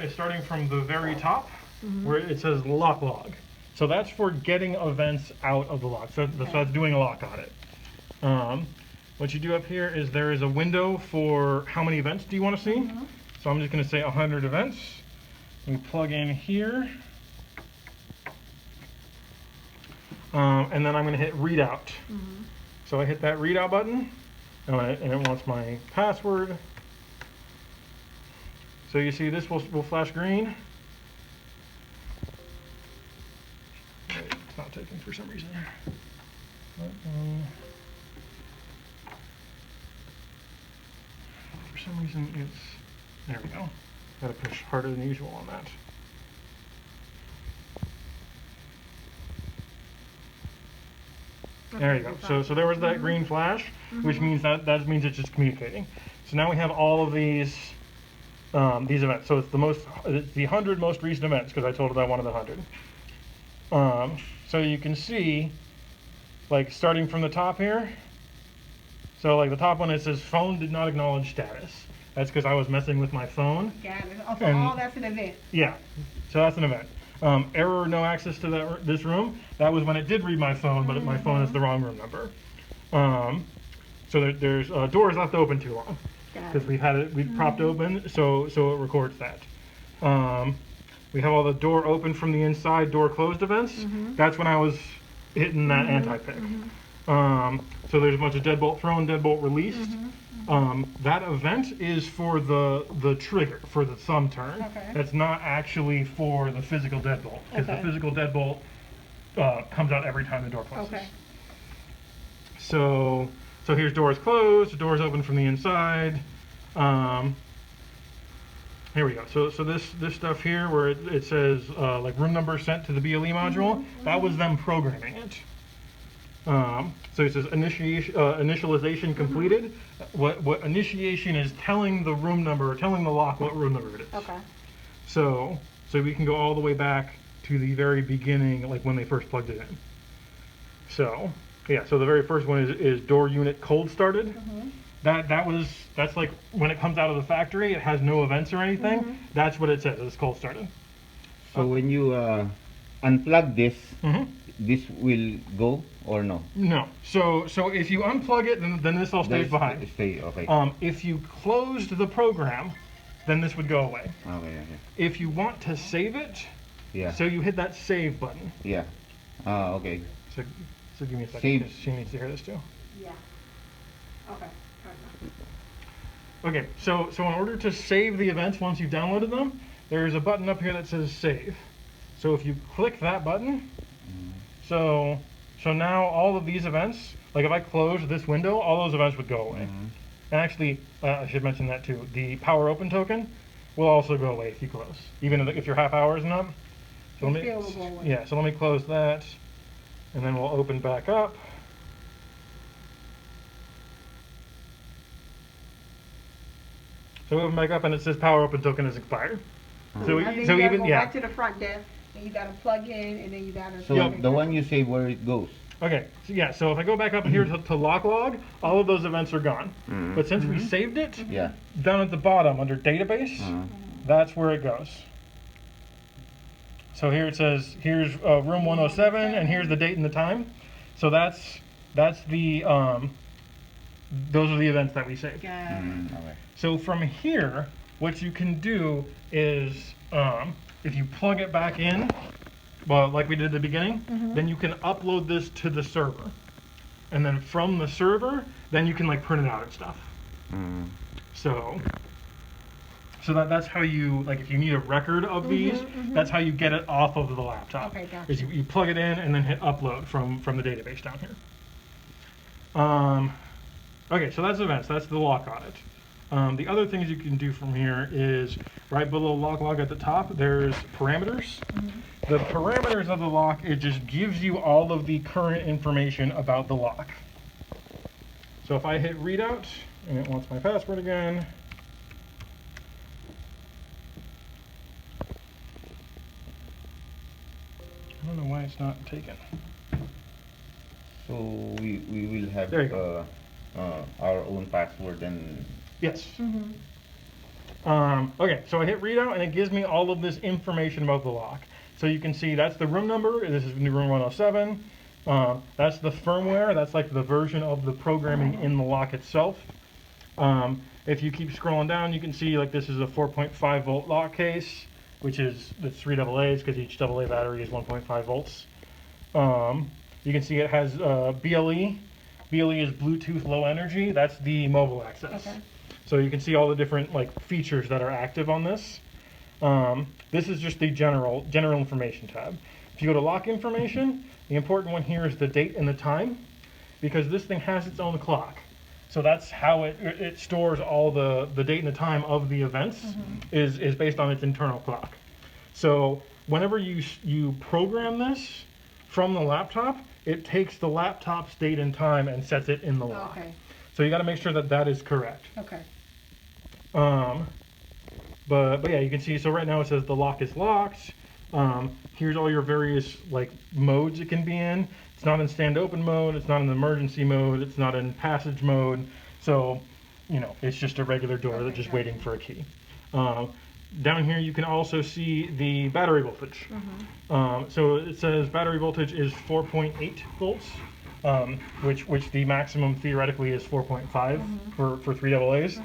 is starting from the very top where it says lock log. So that's for getting events out of the lock. So that's doing a lock on it. What you do up here is there is a window for how many events do you want to see. So I'm just going to say 100 events. We plug in here. And then I'm going to hit readout. So I hit that readout button, and it wants my password. So you see this will flash green. It's not taking for some reason. For some reason it's, there we go. Gotta push harder than usual on that. There you go. So there was that green flash, which means that means it's just communicating. So now we have all of these events. So it's the 100 most recent events, because I told it I wanted 100. So you can see, like starting from the top here. So like the top one, it says phone did not acknowledge status. That's because I was messing with my phone. Got it. Oh, so all that's an event. Yeah. So that's an event. Error, no access to this room. That was when it did read my phone, but my phone is the wrong room number. So there's doors left open too long because we've propped open, so it records that. We have all the door open from the inside, door closed events. That's when I was hitting that anti-pick. So there's a bunch of deadbolt thrown, deadbolt released. That event is for the trigger, for the thumb turn. That's not actually for the physical deadbolt, because the physical deadbolt comes out every time the door closes. So here's doors closed, doors open from the inside. Here we go. So this stuff here where it says like room number sent to the BLE module, that was them programming it. So it says initialization completed. What initiation is telling the room number, telling the lock what room number it is. So we can go all the way back to the very beginning, like when they first plugged it in. So yeah, so the very first one is door unit cold started. That's like when it comes out of the factory, it has no events or anything. That's what it says. It's cold started. So when you unplug this, this will go or no? No. So if you unplug it, then this all stays behind. Okay. If you closed the program, then this would go away. Okay. If you want to save it, so you hit that save button. Yeah. Okay. So give me a second. Save. She needs to hear this too. Yeah. Okay. Okay. So in order to save the events once you've downloaded them, there's a button up here that says save. So if you click that button, so now all of these events, like if I close this window, all those events would go away. And actually, I should mention that too. The power open token will also go away if you close, even if your half hour isn't up. So so let me close that, and then we'll open back up. So we open back up, and it says power open token is expired. So even go back to the front desk, and you gotta plug in, and then you gotta. So the one you say where it goes. Okay, so if I go back up here to lock log, all of those events are gone. But since we saved it, down at the bottom under database, that's where it goes. So here it says, here's room 107, and here's the date and the time. So that's the those are the events that we saved. So from here, what you can do is if you plug it back in, well, like we did at the beginning, then you can upload this to the server. And then from the server, then you can like print it out and stuff. So that's how you, like if you need a record of these, that's how you get it off of the laptop. Okay, gotcha. Is you plug it in and then hit upload from the database down here. Okay, so that's events, that's the lock on it. The other things you can do from here is right below lock log at the top, there's parameters. The parameters of the lock, it just gives you all of the current information about the lock. So if I hit readout and it wants my password again, I don't know why it's not taken. So we will have our own password and. Yes. Okay, so I hit readout and it gives me all of this information about the lock. So you can see that's the room number. This is room 107. That's the firmware. That's like the version of the programming in the lock itself. If you keep scrolling down, you can see like this is a 4.5 volt lock case, which is the 3 AA's because each AA battery is 1.5 volts. You can see it has BLE. BLE is Bluetooth Low Energy. That's the mobile access. Okay. So you can see all the different like features that are active on this. This is just the general information tab. If you go to lock information, the important one here is the date and the time, because this thing has its own clock. So that's how it stores all the date and the time of the events is based on its internal clock. So whenever you program this from the laptop, it takes the laptop's date and time and sets it in the lock. Okay. So you got to make sure that that is correct. Okay. But yeah, you can see, so right now it says the lock is locked. Here's all your various like modes it can be in. It's not in stand open mode, it's not in emergency mode, it's not in passage mode. So, you know, it's just a regular door that's just waiting for a key. Down here you can also see the battery voltage. So it says battery voltage is 4.8 volts. Which the maximum theoretically is 4.5 for 3 AA's.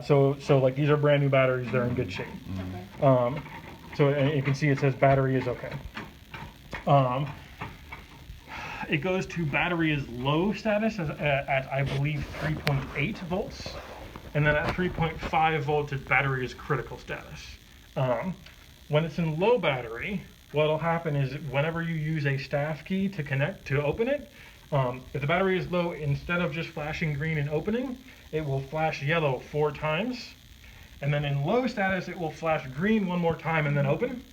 So like these are brand new batteries, they're in good shape. So and you can see it says battery is okay. It goes to battery is low status at I believe 3.8 volts, and then at 3.5 volts its battery is critical status. When it's in low battery, what'll happen is whenever you use a staff key to connect to open it, if the battery is low, instead of just flashing green and opening, it will flash yellow 4 times. And then in low status, it will flash green 1 more time and then open.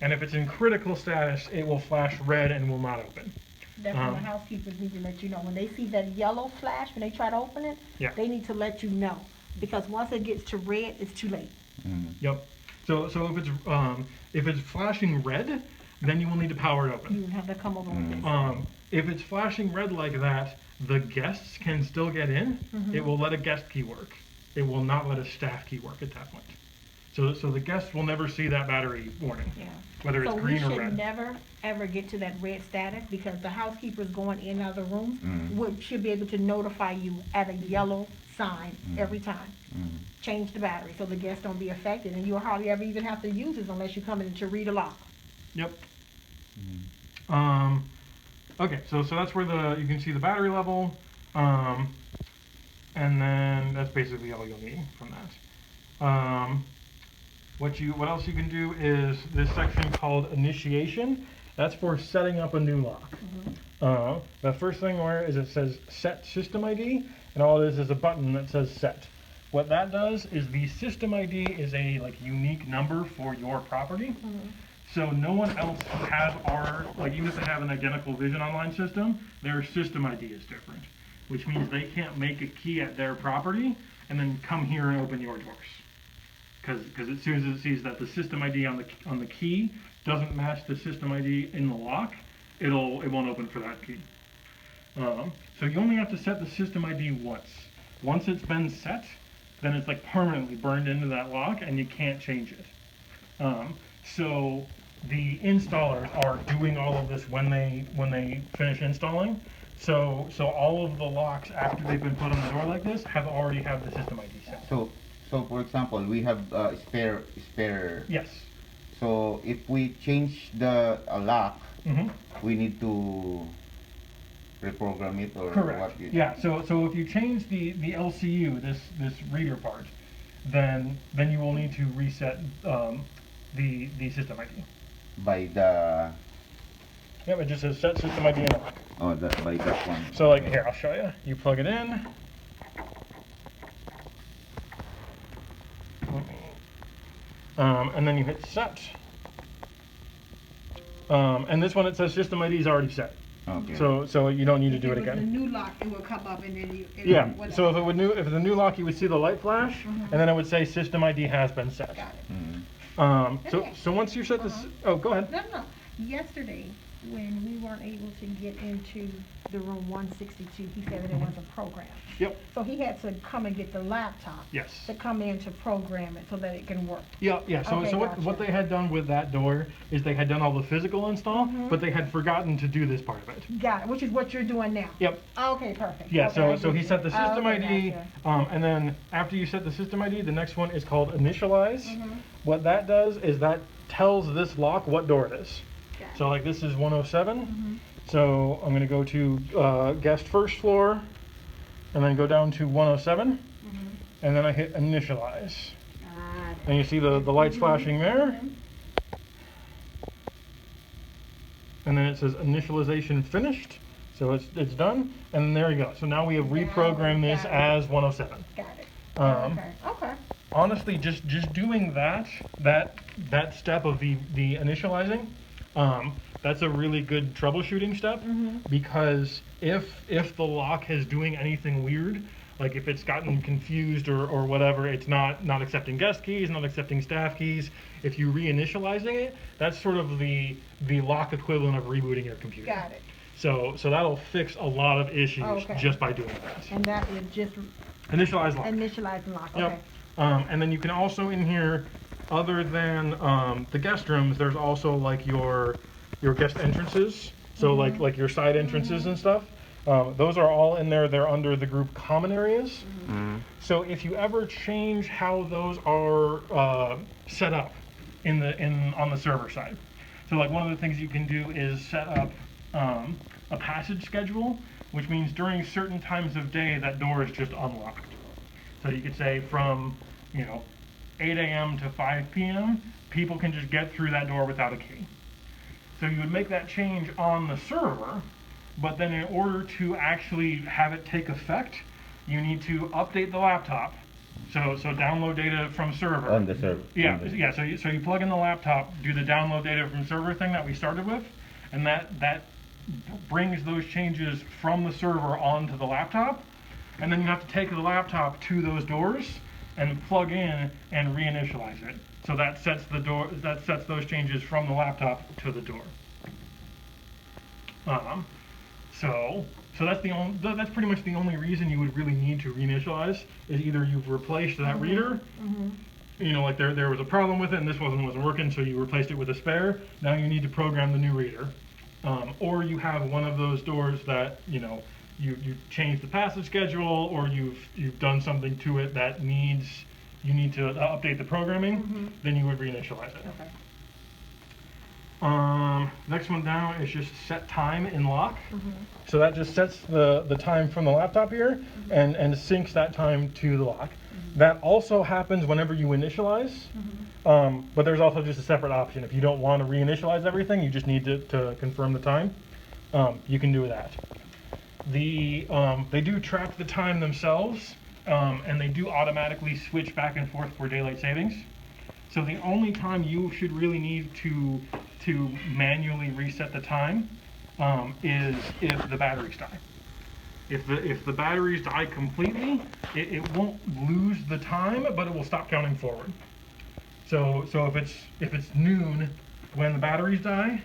And if it's in critical status, it will flash red and will not open. That's when the housekeepers need to let you know. When they see that yellow flash, when they try to open it, they need to let you know. Because once it gets to red, it's too late. Yep. So if it's flashing red, then you will need to power it open. You have to come over with this. If it's flashing red like that, the guests can still get in. It will let a guest key work. It will not let a staff key work at that point. So the guests will never see that battery warning, whether it's green or red. So we should never, ever get to that red status, because the housekeepers going in and out of the rooms should be able to notify you at a yellow sign every time. Change the battery so the guests don't be affected, and you'll hardly ever even have to use this unless you come in to read a lock. Yep. Okay, so that's where you can see the battery level, and then that's basically all you'll need from that. What else you can do is this section called initiation. That's for setting up a new lock. The first thing where is it says set system ID, and all it is a button that says set. What that does is the system ID is a like unique number for your property. So no one else has even if they have an identical Vision Online system, their system ID is different, which means they can't make a key at their property and then come here and open your doors. Because as soon as it sees that the system ID on the key doesn't match the system ID in the lock, it won't open for that key. So you only have to set the system ID once. Once it's been set, then it's like permanently burned into that lock and you can't change it. So the installers are doing all of this when they finish installing. So all of the locks after they've been put on the door like this have already have the system ID set. So for example, we have spare. Yes. So if we change the lock, we need to reprogram it or correct. What? Yeah. So if you change the LCU, this reader part, then you will need to reset the system ID. By the. Yep, it just says set system ID and lock. Oh, by that one. So like here, I'll show you. You plug it in. And then you hit set. And this one it says system ID is already set. Okay. So you don't need to do it If again. it was a new lock, it would come up and then Yeah. whatever. So if it's a new lock, you would see the light flash, and then it would say system ID has been set. Got it. So once you set this, oh, go ahead. No. Yesterday, when we weren't able to get into to room 162, he said that it wasn't programmed. Yep. So he had to come and get the laptop. Yes. To come in to program it so that it can work. Yeah, yeah. So, Okay, so gotcha. what they had done with that door is they had done all the physical install, but they had forgotten to do this part of it. Got it, which is what you're doing now. Yep. Okay, perfect. Yeah. Okay, I So get he you. set the system Okay, ID, gotcha. and then after you set the system ID, the next one is called initialize. What that does is that tells this lock what door it is. Got it. So like this is 107. So I'm gonna go to guest first floor, and then go down to 107, and then I hit initialize. And you see the lights flashing there. And then it says initialization finished. So it's done. And there you go. So now we have reprogrammed this Got it. as 107. Got it. Okay. Okay. Honestly, just doing that step of the initializing, that's a really good troubleshooting step, because if the lock is doing anything weird, like if it's gotten confused or whatever, it's not accepting guest keys, not accepting staff keys, if you reinitializing it, that's sort of the lock equivalent of rebooting your computer. Got it. So that'll fix a lot of issues Okay. just by doing that. And that is just Initialize lock. initialize and lock. Yep. Okay. And then you can also in here, other than the guest rooms, there's also like your guest entrances. So like your side entrances and stuff. Those are all in there. They're under the group common areas. So if you ever change how those are set up on the server side, so like one of the things you can do is set up a passage schedule, which means during certain times of day that door is just unlocked. So you could say from 8 a.m. to 5 p.m. people can just get through that door without a key. So you would make that change on the server, but then in order to actually have it take effect, you need to update the laptop. So download data from server. On the server. Yeah, yeah. So you plug in the laptop, do the download data from server thing that we started with, and that brings those changes from the server onto the laptop, and then you have to take the laptop to those doors and plug in and reinitialize it. So that sets those changes from the laptop to the door. So that's pretty much the only reason you would really need to reinitialize is either you've replaced that reader, like there was a problem with it and this wasn't working, so you replaced it with a spare. Now you need to program the new reader, or you have one of those doors that you changed the passage schedule, or you've done something to it that you need to update the programming. Then you would reinitialize it. Okay. Next one down is just set time in lock. So that just sets the time from the laptop here and syncs that time to the lock. That also happens whenever you initialize, but there's also just a separate option. If you don't want to reinitialize everything, you just need to confirm the time, you can do that. They do track the time themselves, and they do automatically switch back and forth for daylight savings. So the only time you should really need to manually reset the time is if the batteries die. If the batteries die completely, it won't lose the time, but it will stop counting forward. So if it's noon when the batteries die,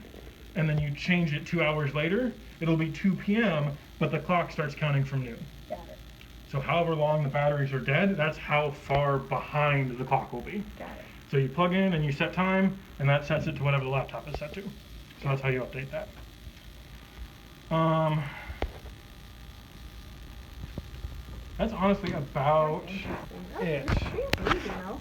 and then you change it 2 hours later, it'll be 2 p.m., but the clock starts counting from noon. Got it. So however long the batteries are dead, that's how far behind the clock will be. Got it. So you plug in and you set time, and that sets it to whatever the laptop is set to. So that's how you update that. That's honestly about it. Easy, though.